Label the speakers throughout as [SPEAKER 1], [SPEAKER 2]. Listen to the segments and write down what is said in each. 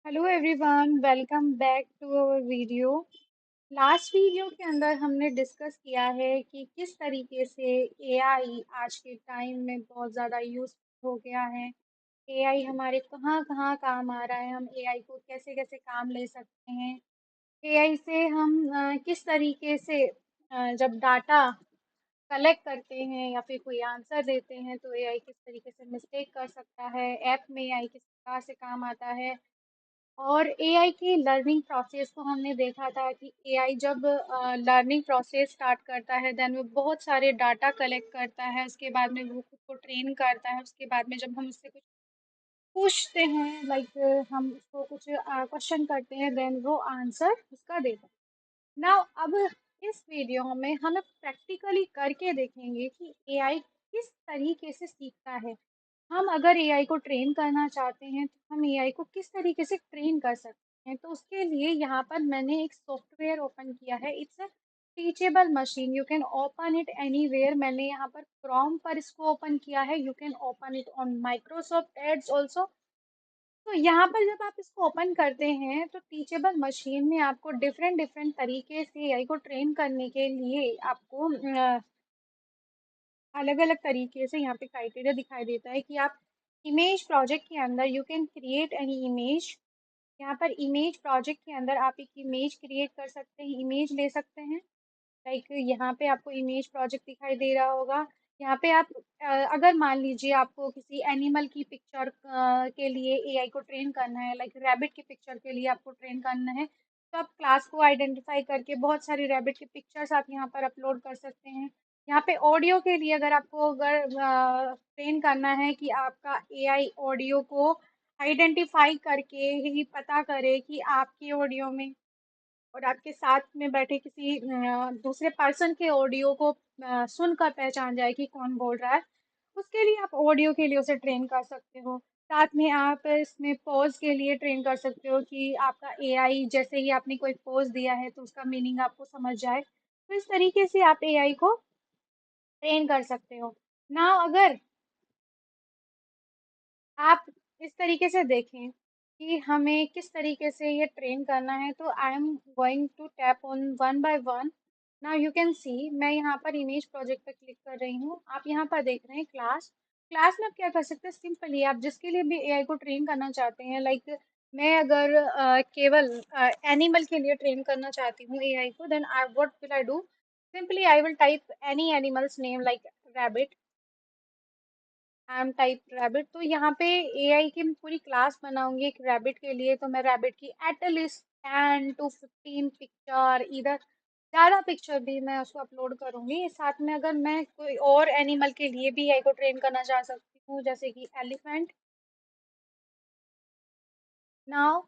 [SPEAKER 1] Hello everyone, welcome back to our video. Last video के अंदर हमने डिस्कस किया है कि किस तरीके से एआई आज के टाइम में बहुत ज़्यादा यूज हो गया है। एआई हमारे कहाँ कहाँ काम आ रहा है, हम एआई को कैसे कैसे काम ले सकते हैं। एआई से हम किस तरीके से जब डाटा कलेक्ट करते हैं या फिर कोई आंसर देते हैं तो एआई किस तरीके से मिस्टेक कर सकता है। ऐप में एआई किस प्रकार से काम आता है। और एआई की लर्निंग प्रोसेस को हमने देखा था कि एआई जब लर्निंग प्रोसेस स्टार्ट करता है देन वो बहुत सारे डाटा कलेक्ट करता है, उसके बाद में वो खुद को ट्रेन करता है। उसके बाद में जब हम उससे कुछ पूछते हैं, हम उसको कुछ क्वेश्चन करते हैं, देन वो आंसर उसका देता है। नाउ अब इस वीडियो में हम प्रैक्टिकली करके देखेंगे कि एआई किस तरीके से सीखता है। हम अगर एआई को ट्रेन करना चाहते हैं तो हम एआई को किस तरीके से ट्रेन कर सकते हैं। तो उसके लिए यहाँ पर मैंने एक सॉफ्टवेयर ओपन किया है। It's a teachable machine, you can open it anywhere. मैंने यहाँ पर क्रोम पर इसको ओपन किया है, you can open it on Microsoft Edge also. तो यहाँ पर जब आप इसको ओपन करते हैं तो टीचेबल मशीन में आपको डिफरेंट डिफरेंट तरीके से एआई को ट्रेन करने के लिए आपको अलग अलग तरीके से यहाँ पे क्राइटेरिया दिखाई देता है कि आप इमेज प्रोजेक्ट के अंदर you can create any image. यहाँ पर इमेज प्रोजेक्ट के अंदर आप एक इमेज क्रिएट कर सकते हैं, इमेज ले सकते हैं। यहाँ पे आपको इमेज प्रोजेक्ट दिखाई दे रहा होगा। यहाँ पे आप अगर मान लीजिए आपको किसी एनिमल की पिक्चर के लिए एआई को ट्रेन करना है, लाइक रैबिट की पिक्चर के लिए आपको ट्रेन करना है, तो आप क्लास को आइडेंटिफाई करके बहुत सारी रैबिट की पिक्चर्स आप यहाँ पर अपलोड कर सकते हैं। यहाँ पे ऑडियो के लिए अगर ट्रेन करना है कि आपका एआई ऑडियो को आइडेंटिफाई करके ही पता करे कि आपके ऑडियो में और आपके साथ में बैठे किसी दूसरे पर्सन के ऑडियो को सुनकर पहचान जाए कि कौन बोल रहा है, उसके लिए आप ऑडियो के लिए उसे ट्रेन कर सकते हो। साथ में आप इसमें पॉज के लिए ट्रेन कर सकते हो कि आपका एआई जैसे ही आपने कोई पॉज दिया है तो उसका मीनिंग आपको समझ जाए। तो इस तरीके से आप एआई को ट्रेन कर सकते हो। ना अगर आप इस तरीके से देखें कि हमें किस तरीके से ये ट्रेन करना है, तो I am going to tap on one by one. Now you can see, मैं यहाँ पर इमेज प्रोजेक्ट पर क्लिक कर रही हूँ। आप यहाँ पर देख रहे हैं क्लास। क्लास में आप क्या कर सकते हैं, सिंपली आप जिसके लिए भी एआई को ट्रेन करना चाहते हैं, मैं अगर केवल एनिमल के लिए ट्रेन करना चाहती हूँ एआई को, then I what will I do, simply I will type any animals name like rabbit. I am type rabbit. तो यहाँ पे एआई की मैं पूरी क्लास बनाऊंगी एक रैबिट के लिए। तो मैं रैबिट की एटलीस्ट 10 to 15 पिक्चर, इधर ज़्यादा पिक्चर भी मैं उसको अपलोड करूंगी। साथ में अगर मैं कोई और एनिमल के लिए भी एआई को ट्रेन करना चाह सकती हूँ, जैसे कि एलिफेंट। नाउ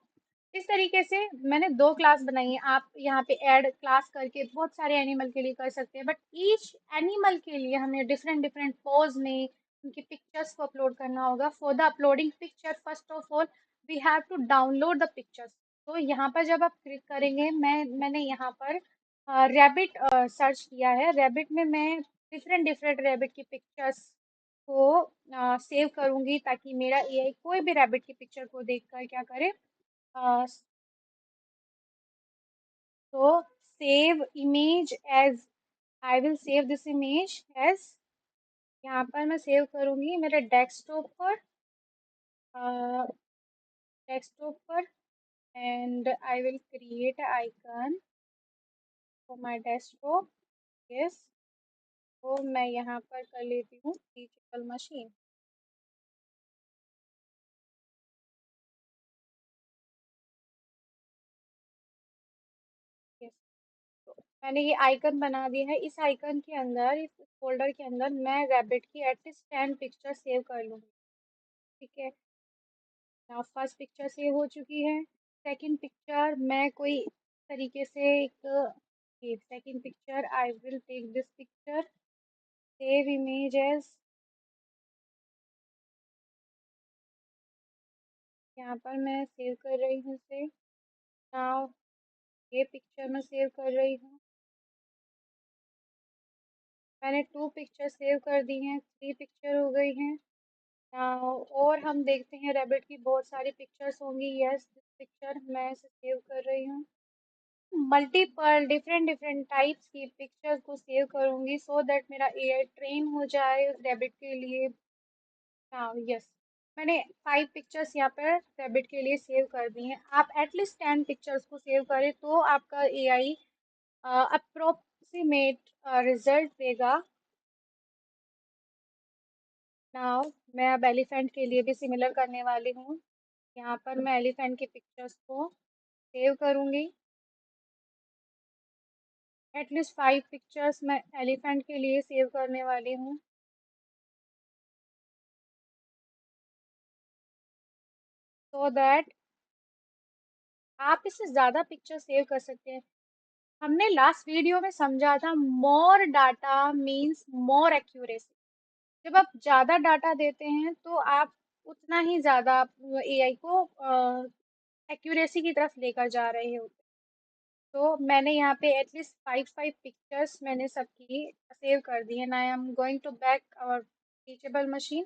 [SPEAKER 1] इस तरीके से मैंने दो क्लास बनाई है। आप यहाँ पे ऐड क्लास करके बहुत सारे एनिमल के लिए कर सकते हैं, बट ईच एनिमल के लिए हमें डिफरेंट डिफरेंट पोज में उनकी पिक्चर्स को अपलोड करना होगा। For the uploading picture first of all we have to download the pictures. तो यहाँ पर जब आप क्लिक करेंगे, मैंने यहाँ पर रैबिट सर्च किया है। रैबिट में मैं डिफरेंट डिफरेंट रैबिट की पिक्चर्स को सेव करूंगी, ताकि मेरा एआई कोई भी रैबिट की पिक्चर को देखकर क्या करे, uh, so save image as, I will save this image as, यहाँ पर मैं सेव करूंगी मेरे डेस्कटॉप पर and I will create icon for my desktop. Yes, तो मैं यहाँ पर कर लेती हूँ टीचेबल मशीन। यस, तो मैंने ये आइकन बना दिया है। इस आइकन के अंदर, इस फोल्डर के अंदर मैं रैबिट की एटलीस्ट 10 पिक्चर सेव कर लूँगी। ठीक है, नाउ फर्स्ट पिक्चर सेव हो चुकी है। सेकंड पिक्चर मैं कोई तरीके से एक second picture I will take this picture, save image as. यहाँ पर मैं सेव कर रही हूँ इसे। नाउ ये पिक्चर मैं सेव कर रही हूँ। मैंने 2 पिक्चर सेव कर दी हैं, 3 पिक्चर हो गई हैं। और हम देखते हैं रैबिट की बहुत सारी पिक्चर्स होंगी। यस, पिक्चर मैं इसे सेव कर रही हूँ। मल्टीपल डिफरेंट डिफरेंट टाइप्स की पिक्चर्स को सेव करूंगी सो दैट मेरा एआई ट्रेन हो जाए उस रैबिट के लिए। हाँ यस, मैंने 5 पिक्चर्स यहाँ पर रैबिट के लिए सेव कर दी हैं। आप एटलीस्ट 10 पिक्चर्स को सेव करें तो आपका एआई अप्रोक्सीमेट रिजल्ट देगा। नाउ मैं अब एलिफेंट के लिए भी सिमिलर करने वाली हूँ। यहाँ पर मैं एलिफेंट की पिक्चर्स को सेव करूंगी। एटलीस्ट 5 पिक्चर्स मैं एलिफेंट के लिए सेव करने वाली हूँ सो दैट आप इससे ज़्यादा पिक्चर सेव कर सकते हैं। हमने लास्ट वीडियो में समझा था मोर डाटा मीन्स मोर एक्यूरेसी। जब आप ज़्यादा डाटा देते हैं तो आप उतना ही ज़्यादा एआई को एक्यूरेसी की तरफ लेकर जा रहे हो। तो मैंने यहाँ पे एटलीस्ट 5 पिक्चर्स मैंने सबकी सेव कर दी है। I am going to back our teachable machine.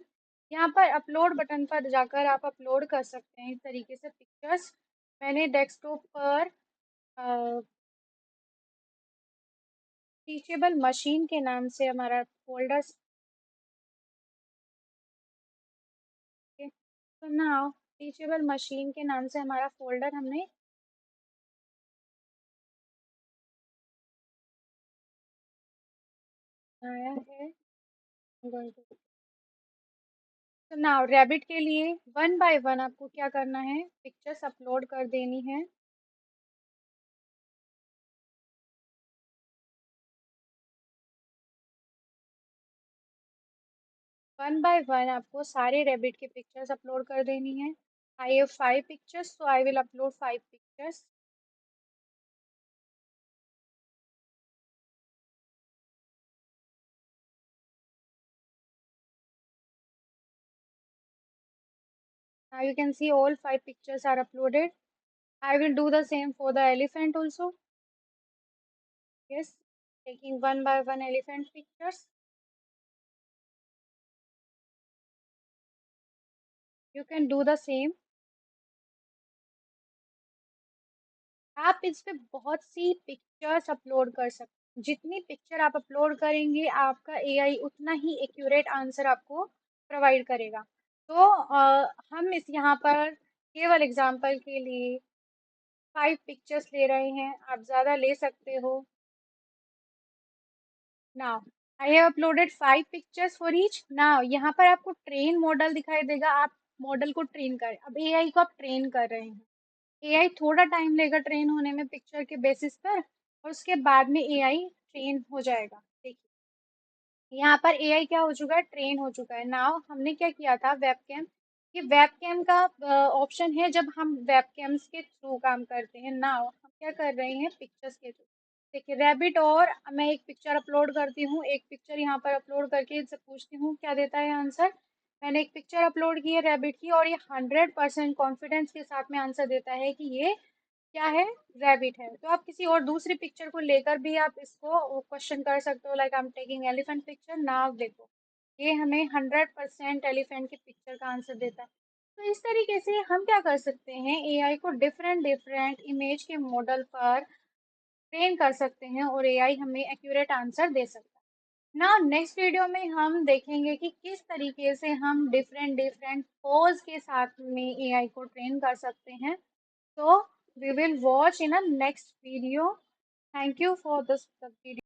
[SPEAKER 1] यहाँ पर अपलोड बटन पर जाकर आप अपलोड कर सकते हैं इस तरीके से पिक्चर्स। मैंने डेस्कटॉप पर टीचेबल मशीन के नाम से हमारा फोल्डर, तो नाउ टीचेबल मशीन के नाम से हमारा फोल्डर हमने बनाया है। तो नाउ रैबिट के लिए वन बाय वन आपको क्या करना है, पिक्चर्स अपलोड कर देनी है। वन बाय वन आपको सारे रैबिट के पिक्चर्स अपलोड कर देनी है। I have 5 pictures, so I will upload 5 pictures. Now you can see all 5 pictures are uploaded. I will do the same for the elephant also. Yes, taking one by one elephant pictures. You can do the same. आप इस पे बहुत सी pictures upload कर सकते हैं। जितनी picture आप upload करेंगे आपका एआई उतना ही एक्यूरेट आंसर आपको प्रोवाइड करेगा। तो हम इस यहाँ पर केवल एग्जांपल के लिए 5 पिक्चर्स ले रहे हैं, आप ज़्यादा ले सकते हो। Now I have uploaded 5 pictures for each. Now यहाँ पर आपको ट्रेन मॉडल दिखाई देगा। आप मॉडल को ट्रेन करें, अब एआई को आप ट्रेन कर रहे हैं। एआई थोड़ा टाइम लेगा ट्रेन होने में पिक्चर के बेसिस पर, और उसके बाद में एआई ट्रेन हो जाएगा। देखिए यहाँ पर एआई क्या हो चुका है, ट्रेन हो चुका है। नाउ हमने क्या किया था, वेबकैम। ये वेबकैम का ऑप्शन है जब हम वेबकैम्स के थ्रू काम करते हैं। नाउ हम क्या कर रहे हैं, पिक्चर्स के थ्रू। देखिए रैबिट, और मैं एक पिक्चर अपलोड करती हूँ, एक पिक्चर यहाँ पर अपलोड करके इनसे पूछती हूँ क्या देता है आंसर। मैंने एक पिक्चर अपलोड की है रैबिट की, और ये 100% कॉन्फिडेंस के साथ में आंसर देता है कि ये क्या है, रैबिट है। तो आप किसी और दूसरी पिक्चर को लेकर भी आप इसको क्वेश्चन कर सकते हो, like I am taking elephant picture. Now देखो ये हमें 100% एलिफेंट की पिक्चर का आंसर देता है। तो इस तरीके से हम क्या कर सकते हैं, एआई को डिफरेंट डिफरेंट इमेज के मॉडल पर ट्रेन कर सकते हैं और एआई हमें एक्यूरेट आंसर दे सकता है। ना नेक्स्ट वीडियो में हम देखेंगे कि किस तरीके से हम डिफरेंट डिफरेंट पोज के साथ में एआई को ट्रेन कर सकते हैं। So we will watch in a next video. Thank you for this video.